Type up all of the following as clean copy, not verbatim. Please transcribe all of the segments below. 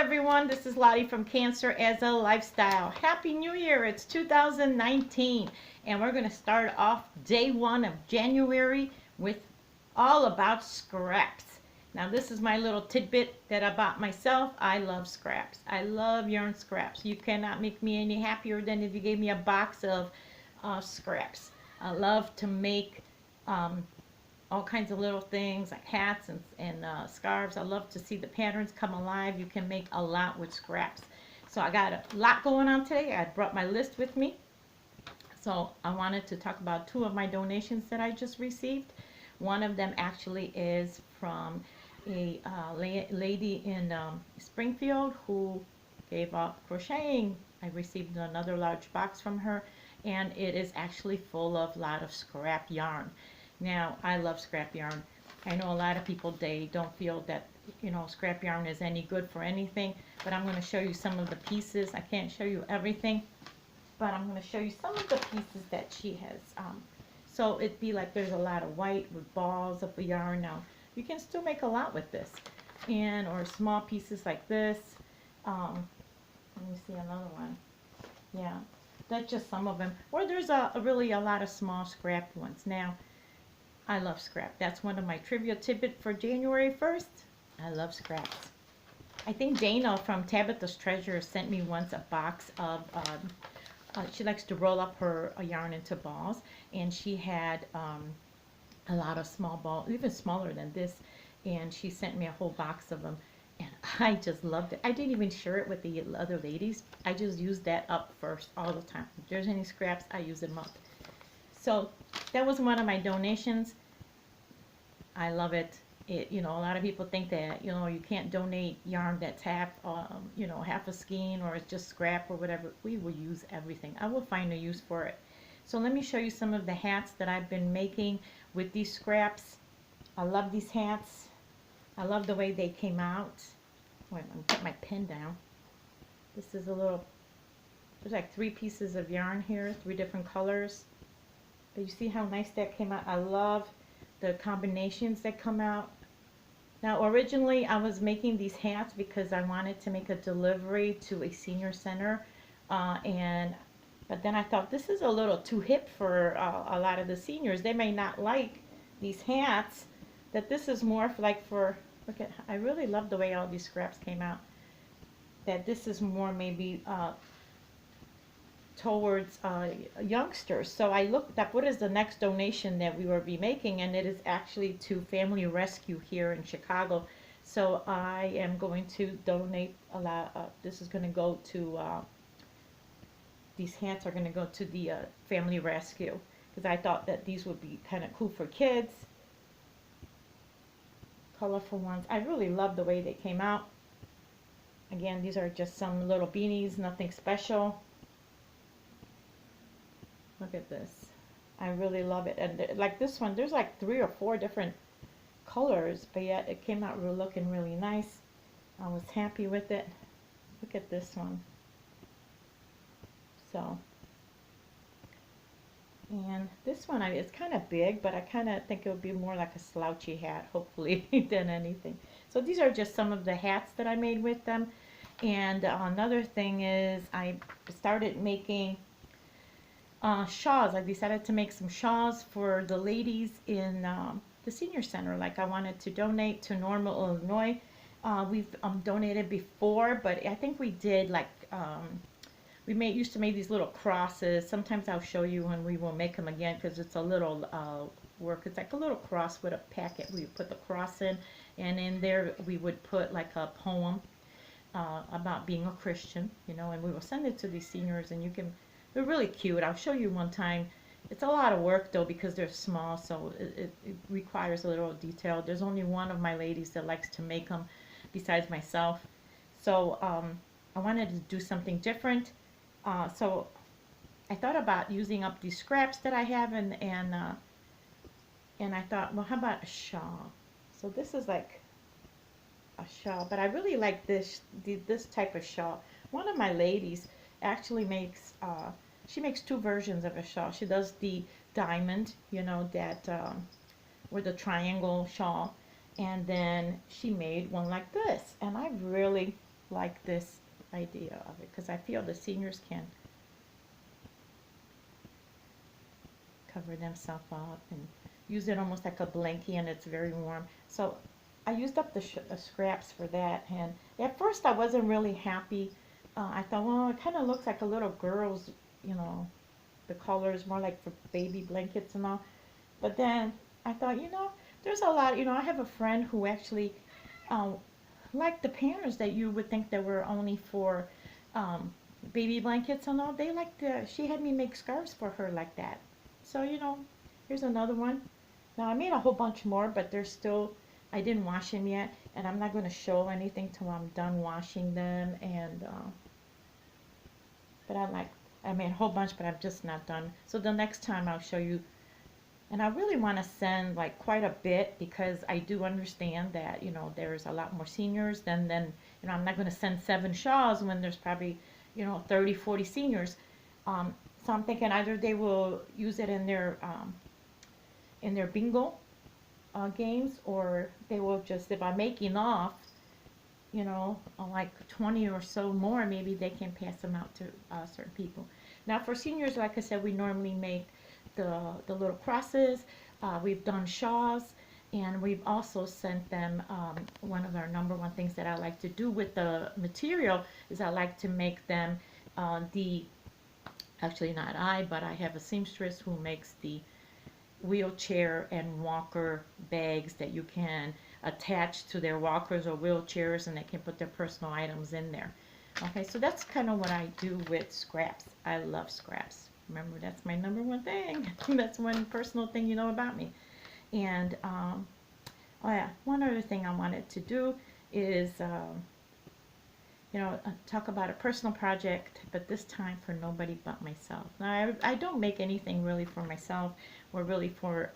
everyone, this is Lottie from Cancer as a Lifestyle. Happy New Year, it's 2019 and we're going to start off day 1 of January with all about scraps. Now this is my little tidbit that I bought myself. I love scraps. I love yarn scraps. You cannot make me any happier than if you gave me a box of scraps. I love to make all kinds of little things like hats and scarves. I love to see the patterns come alive. You can make a lot with scraps. So I got a lot going on today. I brought my list with me. So I wanted to talk about 2 of my donations that I just received. One of them actually is from a lady in Springfield who gave up crocheting. I received another large box from her, and it is actually full of a lot of scrap yarn. Now, I love scrap yarn. I know a lot of people, they don't feel that, scrap yarn is any good for anything, but I'm going to show you some of the pieces. I can't show you everything, but I'm going to show you some of the pieces that she has. So it'd be like there's a lot of white with balls of the yarn. Now, you can still make a lot with this, or small pieces like this. Let me see another one. Yeah, that's just some of them. Or there's really a lot of small scrap ones. Now, I love scrap. That's one of my trivia tidbit for January 1st. I love scraps. I think Dana from Tabitha's Treasure sent me once a box of, she likes to roll up her yarn into balls, and she had a lot of small balls, even smaller than this, and she sent me a whole box of them, and I just loved it. I didn't even share it with the other ladies. I just used that up first all the time. If there's any scraps, I use them up. So that was one of my donations. I love it. A lot of people think that, you can't donate yarn that's half, half a skein or it's just scrap or whatever. We will use everything. I will find a use for it. So let me show you some of the hats that I've been making with these scraps. I love these hats. I love the way they came out. Wait, I'm putting my pen down. This is there's like 3 pieces of yarn here, 3 different colors. But you see how nice that came out? I love the combinations that come out. Now originally I was making these hats because I wanted to make a delivery to a senior center, but then I thought this is a little too hip for a lot of the seniors. They may not like these hats, that this is more for, look at, I really love the way all these scraps came out, that this is more maybe towards youngsters. So I looked up what is the next donation that we will be making, and it is actually to Family Rescue here in Chicago. So I am going to donate a lot. This is going to go to, these hats are going to go to the Family Rescue, because I thought that these would be kind of cool for kids. Colorful ones. I really love the way they came out. Again, these are just some little beanies, nothing special. Look at this. I really love it. And like this one, there's like 3 or 4 different colors, but yet it came out looking really nice. I was happy with it. Look at this one. So, and this one, it's kind of big, but I kind of think it would be more like a slouchy hat, hopefully, than anything. So these are just some of the hats that I made with them. And another thing is I started making shawls. I decided to make some shawls for the ladies in the senior center. Like I wanted to donate to Normal, Illinois. We've donated before, but I think we did like we used to make these little crosses. Sometimes I'll show you when we will make them again, because it's a little work. It's like a little cross with a packet. We put the cross in, and in there we would put like a poem about being a Christian, and we will send it to these seniors, and they're really cute. I'll show you one time. It's a lot of work though, because they're small, so it requires a little detail. There's only one of my ladies that likes to make them besides myself. So I wanted to do something different. So I thought about using up these scraps that I have, and I thought, well, how about a shawl? So this is like a shawl, but I really like this type of shawl. One of my ladies actually makes she makes 2 versions of a shawl. She does the diamond, that with the triangle shawl, and then she made one like this, and I really like this idea of it because I feel the seniors can cover themselves up and use it almost like a blankie, and it's very warm. So I used up the scraps for that, and at first I wasn't really happy. I thought, well, it kind of looks like a little girl's, you know, the color is more like for baby blankets and all. But then I thought, you know, there's a lot, you know, I have a friend who actually um, liked the patterns that you would think that were only for um, baby blankets and all. They liked she had me make scarves for her like that. So, you know, here's another one. Now I made a whole bunch more, but they're still, I didn't wash them yet, and I'm not going to show anything till I'm done washing them. And but I made a whole bunch, but I'm just not done. So the next time I'll show you. And I really want to send like quite a bit because I do understand that, you know, there's a lot more seniors than you know, I'm not going to send 7 shawls when there's probably, you know, 30, 40 seniors. So I'm thinking either they will use it in their bingo games, or they will just, if I make enough, you know, like 20 or so more, maybe they can pass them out to certain people. Now for seniors, like I said, we normally make the little crosses. We've done shawls, and we've also sent them, one of our number one things that I like to do with the material is I like to make them actually not I, but I have a seamstress who makes the wheelchair and walker bags that you can attach to their walkers or wheelchairs, and they can put their personal items in there. Okay, so that's kind of what I do with scraps. I love scraps. Remember, that's my number one thing. That's one personal thing you know about me. And, oh yeah, one other thing I wanted to do is, you know, talk about a personal project, but this time for nobody but myself. Now, I don't make anything really for myself or really for,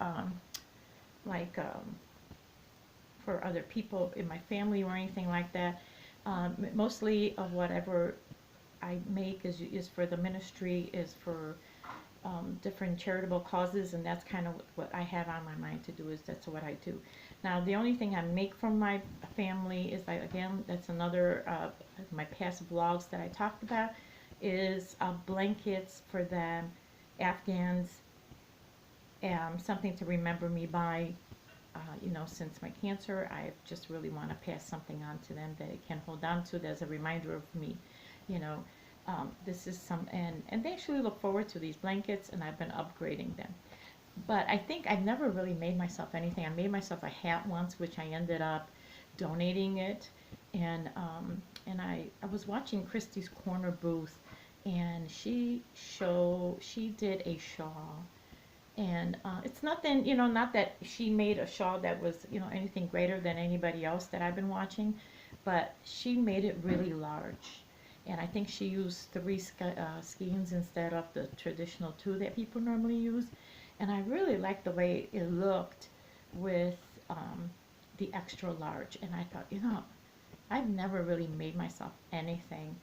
like, for other people in my family or anything like that. Mostly of whatever I make is for the ministry, is for different charitable causes, and that's kind of what I have on my mind to do, is that's what I do. Now the only thing I make from my family is, like, again, that's another my past vlogs that I talked about, is blankets for them, Afghans, something to remember me by. You know, since my cancer, I just really want to pass something on to them that it can hold on to as a reminder of me. You know, this is some, and they actually look forward to these blankets, and I've been upgrading them. But I think I've never really made myself anything. I made myself a hat once, which I ended up donating it, and I was watching Christy's Corner booth, and she did a shawl. And it's nothing, you know, not that she made a shawl that was, you know, anything greater than anybody else that I've been watching, but she made it really large. And I think she used 3 skeins instead of the traditional 2 that people normally use. And I really liked the way it looked with the extra large. And I thought, you know, I've never really made myself anything.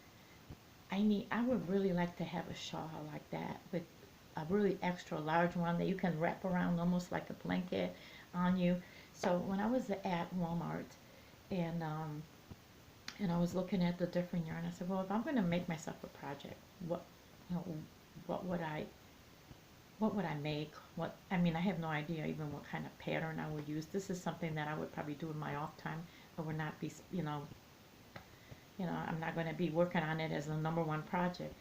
I would really like to have a shawl like that with a really extra large one that you can wrap around almost like a blanket on you. So when I was at Walmart, and I was looking at the different yarn, I said, well, if I'm going to make myself a project, what, you know, what would I make? I mean, I have no idea even what kind of pattern I would use. This is something that I would probably do in my off time. I would not be, you know, I'm not going to be working on it as the number one project.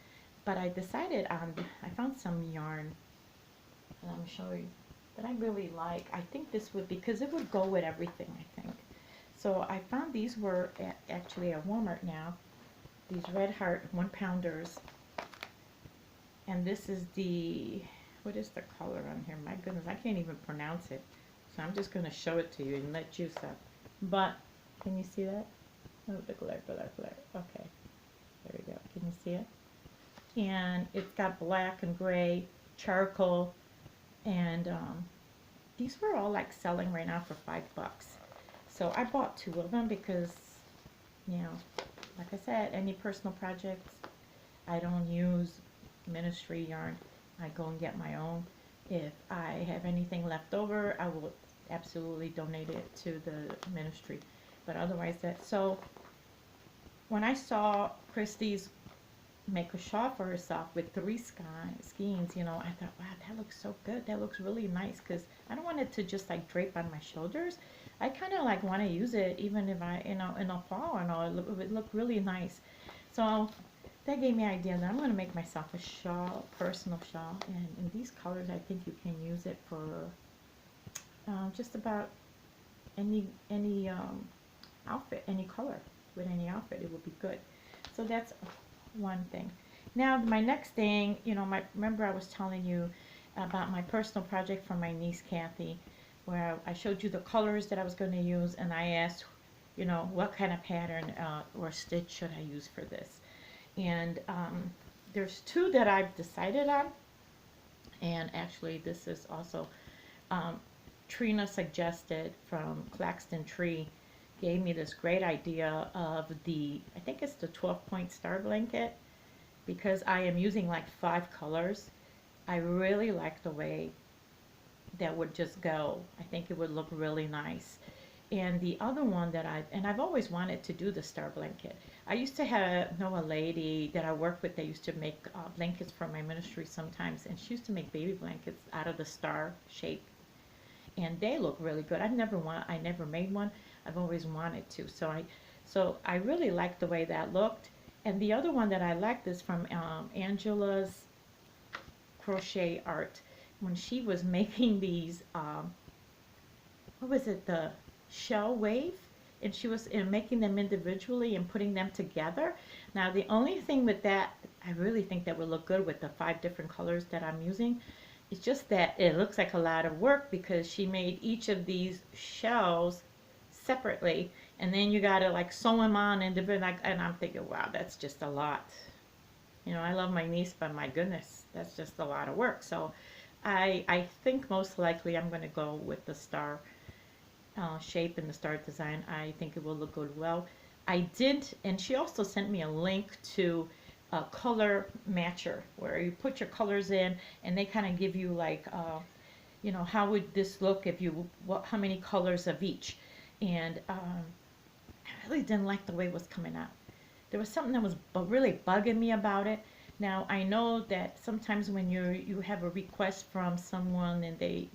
But I decided on, I found some yarn, and I'm showing you, that I really like. I think this would, because it would go with everything, I think. So I found these were actually at Walmart now, these Red Heart 1-pounders. And this is the, what is the color on here? My goodness, I can't even pronounce it. So I'm just going to show it to you and let you up. But, can you see that? Oh, the glare. Okay, there we go. Can you see it? And it's got black and gray, charcoal, and these were all like selling right now for $5. So I bought 2 of them because, you know, like I said, any personal projects, I don't use ministry yarn. I go and get my own. If I have anything left over, I will absolutely donate it to the ministry. But otherwise, so when I saw Christie's make a shawl for herself with three skeins, you know, I thought, wow, that looks so good. That looks really nice because I don't want it to just like drape on my shoulders. I kind of like want to use it even if I, you know, in the fall and all, it would look really nice. So that gave me an idea that I'm going to make myself a shawl, personal shawl, and in these colors, I think you can use it for just about any outfit, any color with any outfit. It would be good. So that's one thing. Now my next thing, you know, remember I was telling you about my personal project for my niece Kathy, where I showed you the colors that I was going to use, and I asked, you know, what kind of pattern or stitch should I use for this. And there's two that I've decided on, and actually this is also Trina suggested from Claxton Tree, gave me this great idea of the, I think it's the 12-point star blanket, because I am using like 5 colors. I really like the way that would just go. I think it would look really nice. And the other one that I've always wanted to do the star blanket. I used to know a lady that I worked with that used to make blankets for my ministry sometimes, and she used to make baby blankets out of the star shape, and they look really good. I never made one. I've always wanted to. So I really liked the way that looked. And the other one that I liked is from Angela's Crochet Art, when she was making these what was it, the shell wave, and she was making them individually and putting them together. Now the only thing with that, I really think that would look good with the 5 different colors that I'm using, it's just that it looks like a lot of work because she made each of these shells separately, and then you gotta like sew them on individually, and I'm thinking, wow, that's just a lot. You know, I love my niece, but my goodness, that's just a lot of work. So I think most likely I'm going to go with the star shape and the star design. I think it will look good well. I did, and she also sent me a link to a color matcher where you put your colors in, and they kind of give you like, you know, how would this look if you, how many colors of each. And I really didn't like the way it was coming out. There was something that was really bugging me about it. Now I know that sometimes when you have a request from someone and they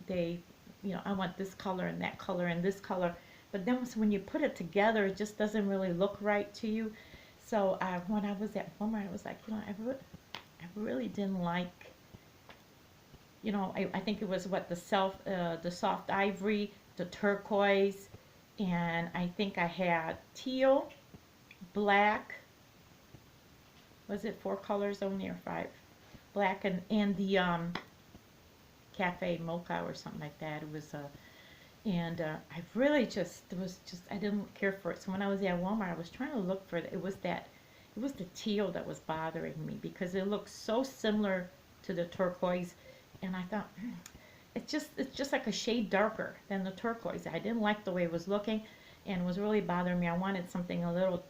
you know, I want this color and that color and this color, but then when you put it together, it just doesn't really look right to you. So when I was at Walmart, I was like, you know, I really didn't like, you know, I think it was what, the soft ivory, the turquoise, and I think I had teal, black, was it 4 colors only or 5? Black and the cafe mocha or something like that. It was I really I didn't care for it. So when I was at Walmart, I was trying to look for it. It was the teal that was bothering me because it looked so similar to the turquoise, and I thought it's just like a shade darker than the turquoise. I didn't like the way it was looking, and it was really bothering me. I wanted something a little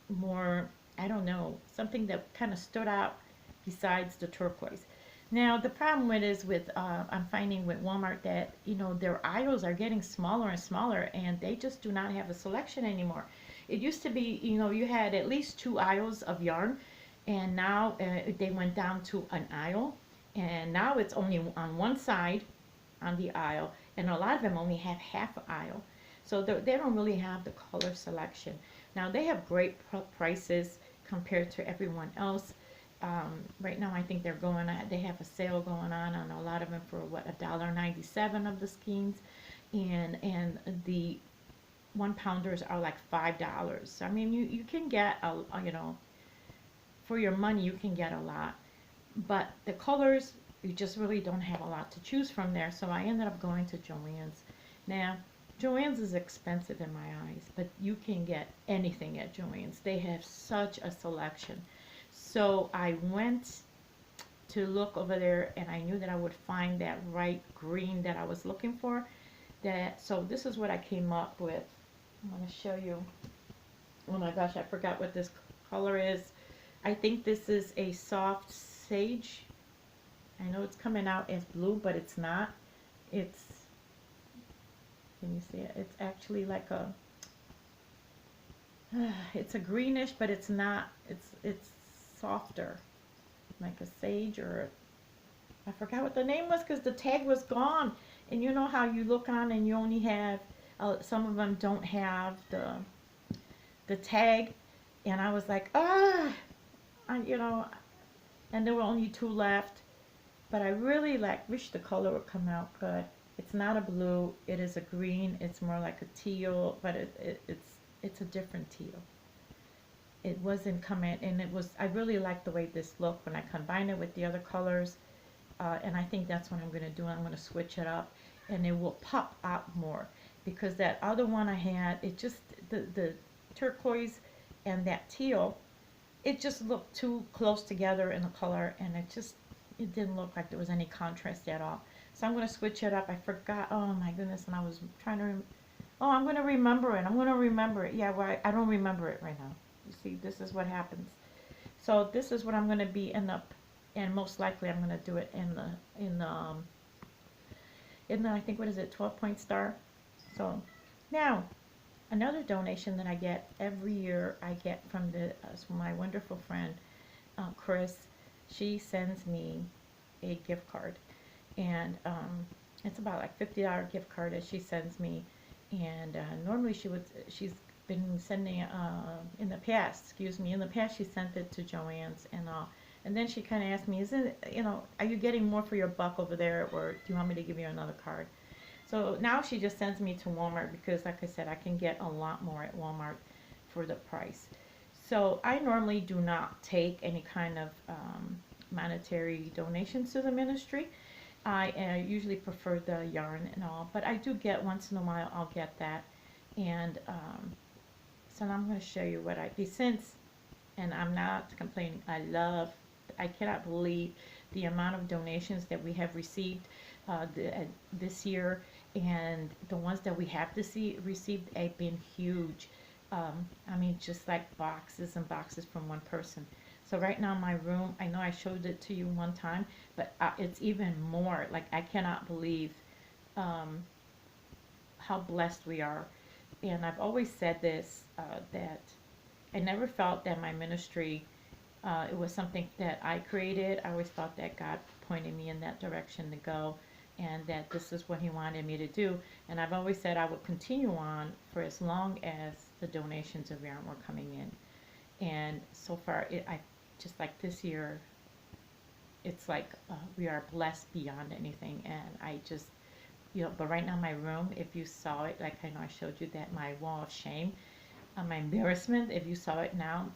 more, I don't know, something that kind of stood out besides the turquoise. Now the problem with is with I'm finding with Walmart that, you know, their aisles are getting smaller and smaller, and they just do not have a selection anymore. It used to be, you know, you had at least 2 aisles of yarn, and now they went down to an aisle, and now it's only on one side on the aisle, and a lot of them only have half an aisle. So they don't really have the color selection. Now they have great prices compared to everyone else. Right now I think they have a sale going on a lot of them for what, $1.97 of the skeins, and the 1-pounders are like $5. I mean, you can get you know, for your money you can get a lot, but the colors, you just really don't have a lot to choose from there. So I ended up going to Joann's. Now Joann's is expensive in my eyes, but you can get anything at Joann's. They have such a selection. So I went to look over there, and I knew that I would find that right green that I was looking for. So this is what I came up with. I'm going to show you. Oh my gosh, I forgot what this color is. I think this is a soft sage. I know it's coming out as blue, but it's not. It's, can you see it? It's actually like a, It's a greenish, but it's not. It's softer, like a sage or I forgot what the name was because the tag was gone. And you know how you look on and you only have some of them don't have the tag, and I was like, you know, and there were only two left. But I really like wish the color would come out good. It's not a blue. It is a green. It's more like a teal, but it's a different teal. It wasn't coming, and it was. I really like the way this looked when I combine it with the other colors, and I think that's what I'm going to do. I'm going to switch it up, and it will pop out more because that other one I had, it just the turquoise and that teal, it just looked too close together in the color, and it didn't look like there was any contrast at all. So I'm going to switch it up. I forgot. Oh my goodness, and I was trying to. Oh, I'm going to remember it. I'm going to remember it. Yeah, well, I don't remember it right now. You see, this is what happens. So this is what I'm going to be end up, and most likely I'm going to do it in the I think what is it 12-point star. So now another donation that I get every year I get from my wonderful friend Chris. She sends me a gift card, and it's about like $50 gift card that she sends me, and normally she's been sending in the past, in the past she sent it to Joann's and all. And then she kind of asked me, are you getting more for your buck over there, or do you want me to give you another card? So now she just sends me to Walmart because, like I said, I can get a lot more at Walmart for the price. So I normally do not take any kind of monetary donations to the ministry. I usually prefer the yarn and all, but I do get once in a while, I'll get that. And so now I'm going to show you what and I'm not complaining, I cannot believe the amount of donations that we have received this year, and the ones that we have received have been huge. I mean, just like boxes and boxes from one person. So right now in my room, I know I showed it to you one time, but it's even more. Like, I cannot believe how blessed we are. And I've always said this, that I never felt that my ministry, it was something that I created. I always thought that God pointed me in that direction to go, and that this is what he wanted me to do. And I've always said I would continue on for as long as the donations of yarn were coming in. And so far, I just like this year, it's like we are blessed beyond anything. And I just, but right now my room, if you saw it, like I know I showed you that my wall of shame, my embarrassment, if you saw it now,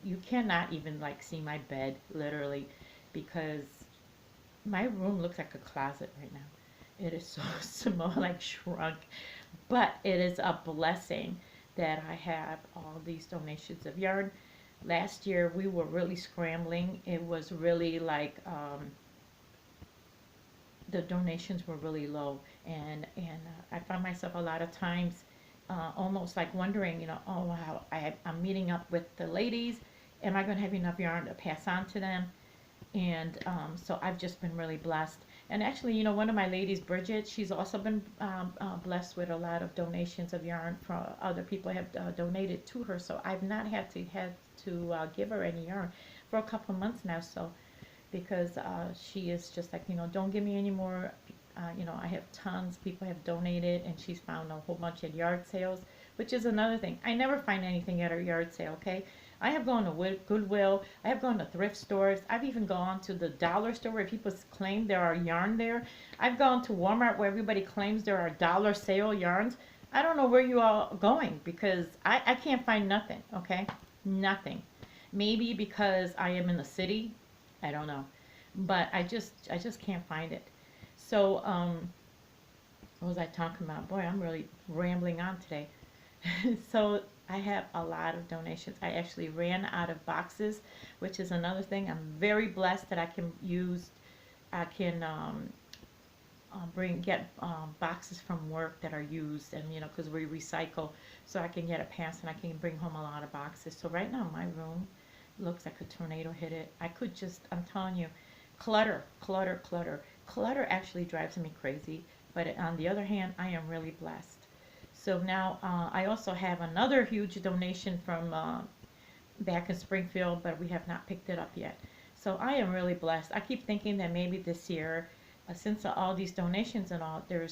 you cannot even like see my bed literally, because my room looks like a closet right now. It is so small, like shrunk, but it is a blessing that I have all these donations of yarn. Last year we were really scrambling. It was really like the donations were really low, and I found myself a lot of times almost like wondering, oh wow, I'm meeting up with the ladies. Am I going to have enough yarn to pass on to them? And so I've just been really blessed. And actually, one of my ladies, Bridget, she's also been blessed with a lot of donations of yarn from other people have donated to her. So I've not had to give her any yarn for a couple of months now. So because she is just like, don't give me any more. I have tons. People have donated, and she's found a whole bunch of yard sales, which is another thing. I never find anything at her yard sale, okay? I have gone to Goodwill. I have gone to thrift stores. I've even gone to the dollar store where people claim there are yarn there. I've gone to Walmart where everybody claims there are dollar sale yarns. I don't know where you all are going, because I can't find nothing, okay? Nothing. Maybe because I am in the city. I don't know. But I just can't find it. So, what was I talking about? Boy, I'm really rambling on today. So, I have a lot of donations. I actually ran out of boxes, which is another thing. I'm very blessed that I can get boxes from work that are used, and because we recycle, so I can get a pass and I can bring home a lot of boxes. So right now my room looks like a tornado hit it. I'm telling you, clutter actually drives me crazy, but on the other hand, I am really blessed. So now I also have another huge donation from back in Springfield, but we have not picked it up yet. So I am really blessed. I keep thinking that maybe this year, since all these donations and all, we're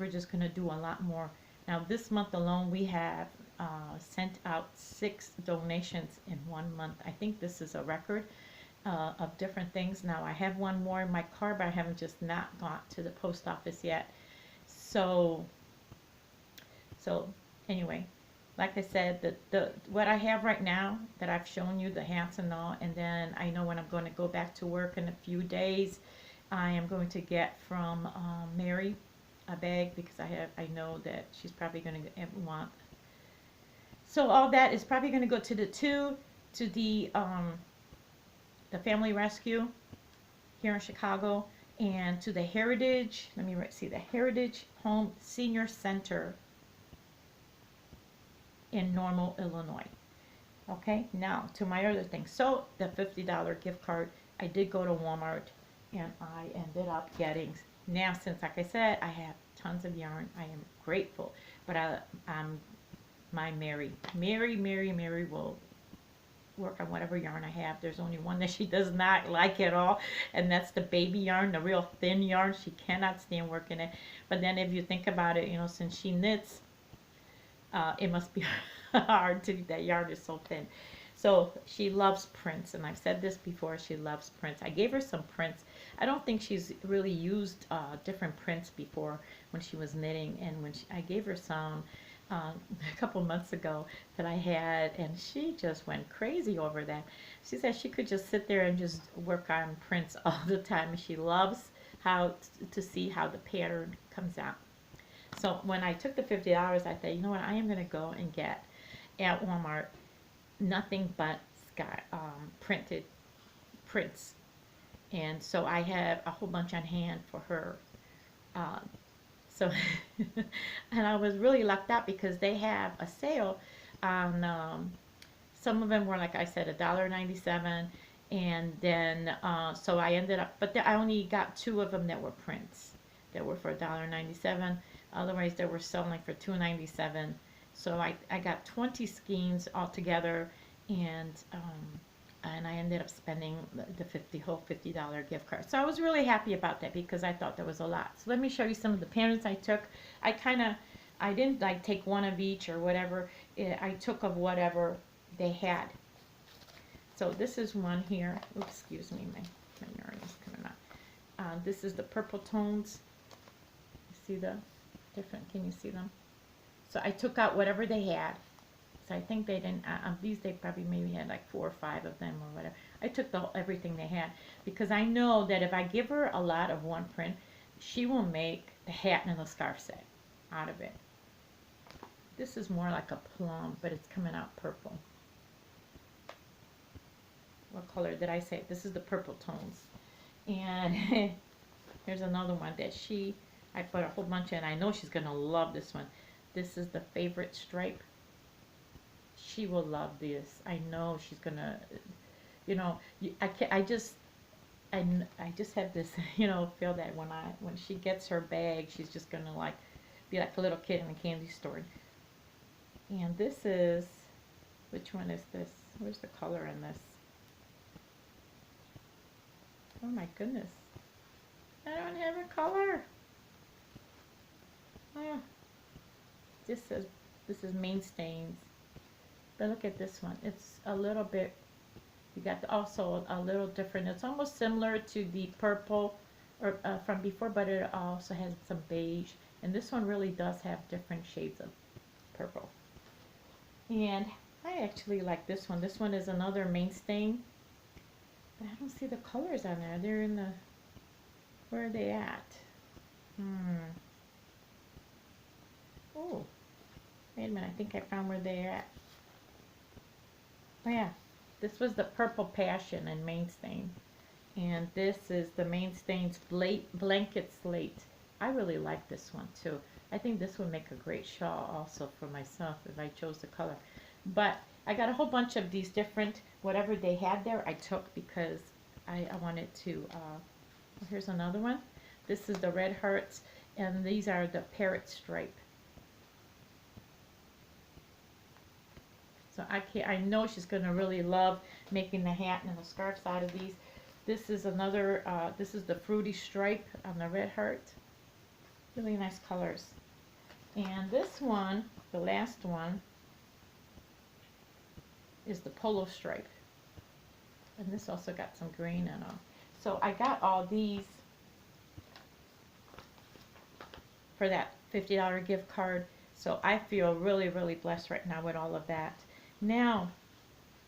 just going to do a lot more. Now this month alone, we have sent out 6 donations in 1 month. I think this is a record of different things. Now I have one more in my car, but I haven't just not got to the post office yet. So anyway, like I said, the what I have right now that I've shown you, the hats and all, and then I know when I'm going to go back to work in a few days, I am going to get from Mary a bag, because I know that she's probably going to want. So all that is probably going to go to the Family Rescue here in Chicago, and to the Heritage. Let me see, the Heritage Home Senior Center in Normal, Illinois. Okay, now to my other thing. So the $50 gift card, I did go to Walmart and I ended up getting, now since like I said, I have tons of yarn, I am grateful. But my Mary will work on whatever yarn I have. There's only one that she does not like at all, and that's the baby yarn, the real thin yarn. She cannot stand working it. But then if you think about it, you know, since she knits, it must be hard to, that yarn is so thin. So she loves prints, and I've said this before, she loves prints. I gave her some prints. I don't think she's really used different prints before when she was knitting, and when I gave her some a couple months ago that I had, and she just went crazy over that. She said she could just sit there and just work on prints all the time, and she loves how to see how the pattern comes out. So when I took the $50, I thought, you know what, I am going to go and get at Walmart nothing but printed prints. And so I have a whole bunch on hand for her. So, and I was really lucked out because they have a sale on, some of them were, like I said, $1.97. And then, so I ended up, but I only got 2 of them that were prints that were for $1.97. Otherwise, they were selling for $2.97. So I got 20 skeins altogether, and I ended up spending the whole $50 gift card. So I was really happy about that because I thought that was a lot. So let me show you some of the patterns I took. I didn't like take one of each or whatever. I took of whatever they had. So this is one here. Oops, excuse me, my yarn is coming out. This is the purple tones. You see the different, can you see them? So I took out whatever they had. So I think they didn't, these they probably maybe had like 4 or 5 of them or whatever. I took everything they had because I know that if I give her a lot of one print, she will make the hat and the scarf set out of it. This is more like a plum, but it's coming out purple. What color did I say? This is the purple tones. And here's another one that I put a whole bunch in. I know she's going to love this one. This is the favorite stripe. She will love this. I know she's going to, you know, I just have this, you know, feel that when she gets her bag, she's just going to like be like a little kid in a candy store. And this is, which one is this? Where's the color in this? Oh my goodness. I don't have a color. Oh. This is main stains. But look at this one. It's a little bit, you got also a little different. It's almost similar to the purple or from before, but it also has some beige. And this one really does have different shades of purple. And I actually like this one. This one is another main stain. But I don't see the colors on there. They're in the, where are they at? Oh, wait a minute. I think I found where they're at. Oh yeah, this was the Purple Passion and Main Stain. And this is the Main Stain's Blanket Slate. I really like this one too. I think this would make a great shawl also for myself if I chose the color. But I got a whole bunch of these different, whatever they had there, I took because I wanted to, here's another one. This is the Red Hearts, and these are the Parrot Stripe. So I know she's going to really love making the hat and the scarves out of these. This is another, this is the fruity stripe on the red heart. Really nice colors. And this one, the last one, is the polo stripe. And this also got some green in them. So I got all these for that $50 gift card. So I feel really, really blessed right now with all of that. Now,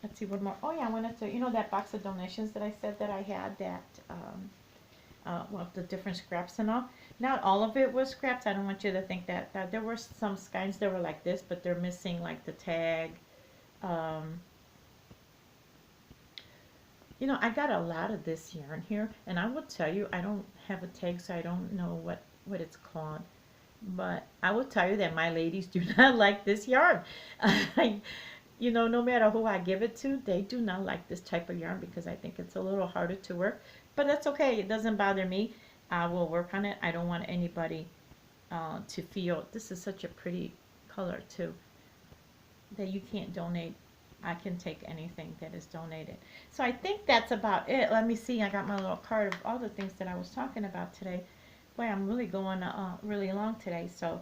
let's see what more. Oh yeah, I wanted to, you know that box of donations that I said that I had, that, well, the different scraps and all. Not all of it was scraps. I don't want you to think that. There were some skeins that were like this, but they're missing like the tag. You know, I got a lot of this yarn here, and I will tell you, I don't have a tag, so I don't know what it's called. But I will tell you that my ladies do not like this yarn. You know, no matter who I give it to, they do not like this type of yarn because I think it's a little harder to work. But that's okay. It doesn't bother me. I will work on it. I don't want anybody to feel, this is such a pretty color too, that you can't donate. I can take anything that is donated. So I think that's about it. Let me see. I got my little card of all the things that I was talking about today. Boy, I'm really going really long today. So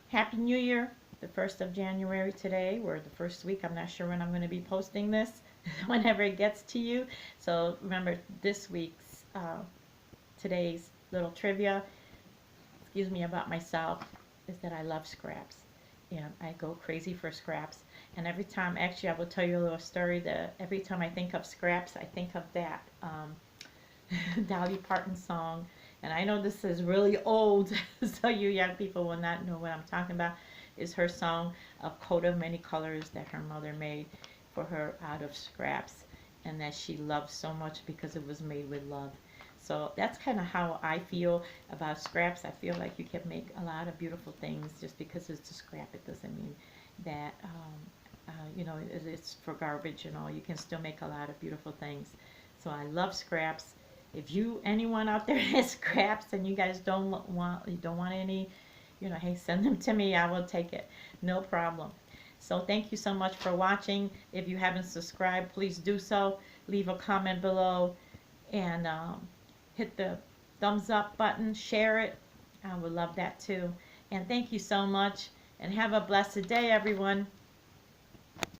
Happy New Year. The 1st of January today. We're the first week. I'm not sure when I'm going to be posting this. Whenever it gets to you. So remember this week's, today's little trivia, excuse me, about myself, is that I love scraps. And I go crazy for scraps. And every time, actually I will tell you a little story, that every time I think of scraps, I think of that Dolly Parton song. And I know this is really old, so you young people will not know what I'm talking about. Is her song, A Coat of Many Colors, that her mother made for her out of scraps, and that she loved so much because it was made with love. So that's kind of how I feel about scraps. I feel like you can make a lot of beautiful things just because it's a scrap. It doesn't mean that you know, it's for garbage and all. You can still make a lot of beautiful things. So I love scraps. If anyone out there has scraps and you guys don't want any, you know, hey, send them to me. I will take it. No problem. So thank you so much for watching. If you haven't subscribed, please do so. Leave a comment below and hit the thumbs up button. Share it. I would love that too. And thank you so much. And have a blessed day, everyone.